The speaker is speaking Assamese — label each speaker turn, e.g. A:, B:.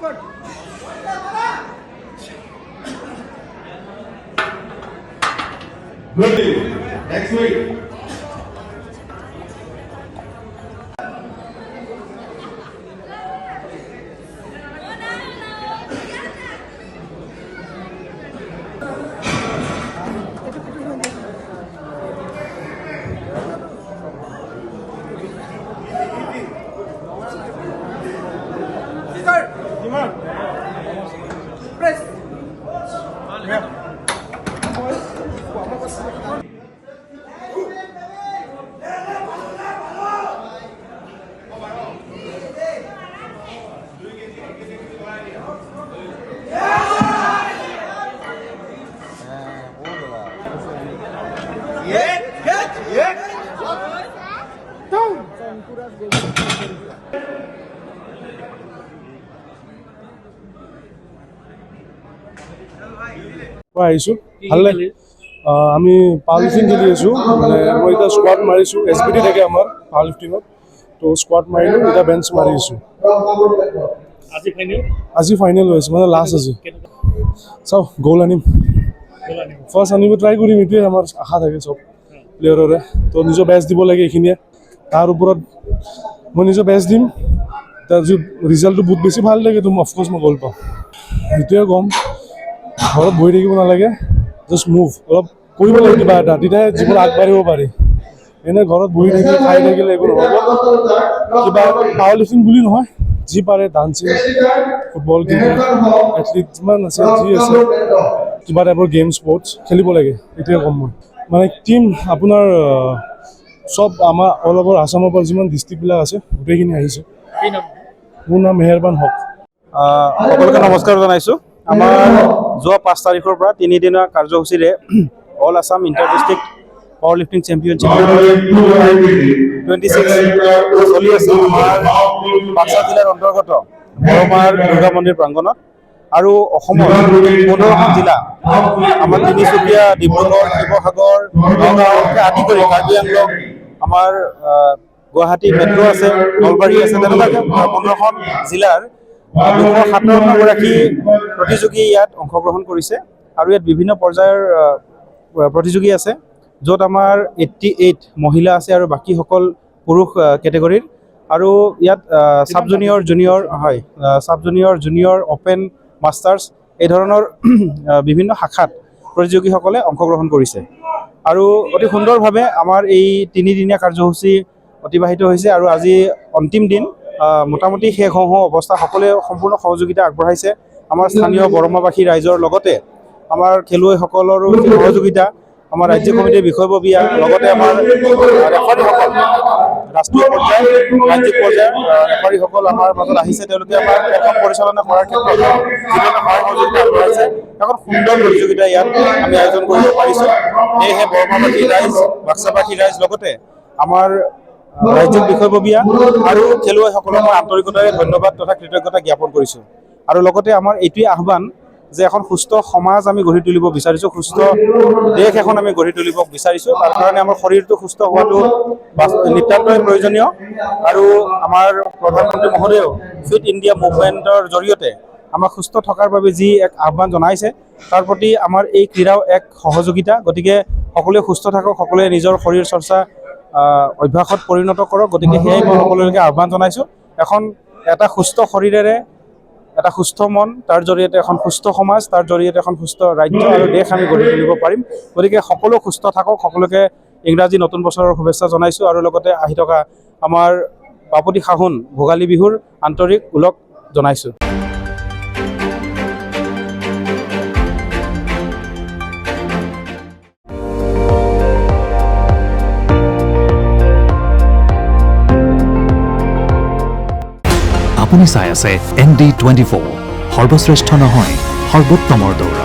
A: Good. Next week.
B: Start. Press. Yeah.
C: আহিছোঁ ভালে আমি পাৱাৰ লিফটিং খেলি আছোঁ মানে মই এতিয়া স্কোৱাড মাৰিছোঁ SBD থাকে আমাৰ পাৱাৰ লিফটিঙত তো স্কোৱাড মাৰিলোঁ এতিয়া বেঞ্চ মাৰি আছোঁ আজি ফাইনেল হৈ আছে মানে লাষ্ট আজি চাওঁ গ'ল আনিম ফাৰ্ষ্ট আনিব ট্ৰাই কৰিম এইটোৱে আমাৰ আশা থাকে চব প্লেয়াৰৰে তো নিজৰ বেষ্ট দিব লাগে এইখিনিয়ে তাৰ ওপৰত মই নিজৰ বেষ্ট দিম তাৰ যদি ৰিজাল্টটো বহুত বেছি ভাল লাগে তো অফক'ৰ্চ মই গ'ল পাওঁ সেইটোৱে ক'ম ঘৰত বহি থাকিব নালাগে জাষ্ট মুভ অলপ কৰিব লাগে কিবা এটা তেতিয়াই জীৱন আগবাঢ়িব পাৰি এনেই ঘৰত বহি থাকিলে খাই থাকিলে একো নহ'ব কিবা পাৱাৰ লিফটিং বুলি নহয় যি পাৰে ডান্সিং ফুটবল ক্ৰিকেট এথলিট যিমান আছে যি আছে কিবা টাইপৰ গেম স্পৰ্টছ খেলিব লাগে এইটোৱে ক'ম মই মানে টীম আপোনাৰ চব আমাৰ অল অভাৰ আছামৰ পৰা যিমান ডিষ্ট্ৰিক্টবিলাক আছে গোটেইখিনি আহিছে মোৰ নাম মেহেৰবান হক
D: সকলোকে নমস্কাৰ জনাইছোঁ আমাৰ যোৱা 5 তাৰিখৰ পৰা 3 দিনৰ কাৰ্যসূচীৰে all Assam inter district power lifting championship 26 চলি আছে আমাৰ বাক্সা জিলাৰ অন্তৰ্গত বৰমাৰ দুৰ্গা মন্দিৰ প্ৰাংগণত আৰু অসমৰ 15খন জিলা আমাৰ তিনিচুকীয়া ডিব্ৰুগড় শিৱসাগৰ নগাঁৱকে আদি কৰি কাৰ্বি আংলং আমাৰ গুৱাহাটী মেট্ৰ' আছে নলবাৰী আছে তেনেকুৱাকৈ 15খন জিলাৰ 257গৰাকী প্ৰতিযোগী ইয়াত অংশগ্ৰহণ কৰিছে আৰু ইয়াত বিভিন্ন পৰ্যায়ৰ প্ৰতিযোগী আছে য'ত আমাৰ 88 মহিলা আছে আৰু বাকীসকল পুৰুষ কেটেগৰীৰ আৰু ইয়াত সাব জুনিয়ৰ জুনিয়ৰ হয় sub junior junior open masters এই ধৰণৰ বিভিন্ন শাখাত প্ৰতিযোগীসকলে অংশগ্ৰহণ কৰিছে আৰু অতি সুন্দৰভাৱে আমাৰ এই 3 দিনীয়া কাৰ্যসূচী অতিবাহিত হৈছে আৰু আজি অন্তিম দিন মোটামুটি শেষ হওঁ অৱস্থা সকলোৱে সম্পূৰ্ণ সহযোগিতা আগবঢ়াইছে আমাৰ স্থানীয় বৰমাবাসী ৰাইজৰ লগতে আমাৰ খেলুৱৈসকলৰো সহযোগিতা আমাৰ ৰাজ্য কমিটিৰ বিষয়ববীয়া লগতে আমাৰ ৰেফাৰীসকল ৰাষ্ট্ৰীয় পৰ্যায় ৰাজ্যিক পৰ্যায়ৰ ৰেফাৰীসকল আমাৰ মাজত আহিছে তেওঁলোকে আমাৰ খেলখন পৰিচালনা কৰাৰ ক্ষেত্ৰত যিধৰণে সহায় সহযোগিতা আগবঢ়াইছে এখন সুন্দৰ প্ৰতিযোগিতা ইয়াত আমি আয়োজন কৰিব পাৰিছোঁ সেয়েহে বৰমাবাসী ৰাইজ বাক্সাবাসী ৰাইজ লগতে আমাৰ ৰাজ্যিক বিষয়ববীয়া আৰু খেলুৱৈসকলক মই আন্তৰিকতাৰে ধন্যবাদ তথা কৃতজ্ঞতা জ্ঞাপন কৰিছোঁ আৰু লগতে আমাৰ এইটোৱে আহ্বান যে এখন সুস্থ সমাজ আমি গঢ়ি তুলিব বিচাৰিছোঁ সুস্থ দেশ এখন আমি গঢ়ি তুলিব বিচাৰিছোঁ তাৰ কাৰণে আমাৰ শৰীৰটো সুস্থ হোৱাটো নিতান্তই প্ৰয়োজনীয় আৰু আমাৰ প্ৰধানমন্ত্ৰী মহোদয়েও ফিট ইণ্ডিয়া মুভমেণ্টৰ জৰিয়তে আমাক সুস্থ থকাৰ বাবে যি এক আহ্বান জনাইছে তাৰ প্ৰতি আমাৰ এই ক্ৰীড়াও এক সহযোগিতা গতিকে সকলোৱে সুস্থ থাকক সকলোৱে নিজৰ শৰীৰ চৰ্চা অভ্যাসত পৰিণত কৰক গতিকে সেয়াই মই সকলোকে আহ্বান জনাইছোঁ এটা সুস্থ শৰীৰেৰে এটা সুস্থ মন তাৰ জৰিয়তে এখন সুস্থ সমাজ তাৰ জৰিয়তে এখন সুস্থ ৰাজ্য আৰু দেশ আমি গঢ়ি তুলিব পাৰিম গতিকে সকলো সুস্থ থাকক সকলোকে ইংৰাজী নতুন বছৰৰ শুভেচ্ছা জনাইছোঁ আৰু লগতে আহি থকা আমাৰ বাপতি সাহোন ভোগালী বিহুৰ আন্তৰিক ওলগ জনাইছোঁ
E: আপুনি চাই আছে ND24 সৰ্বশ্ৰেষ্ঠ নহয় সৰ্বোত্তমৰ দৌৰ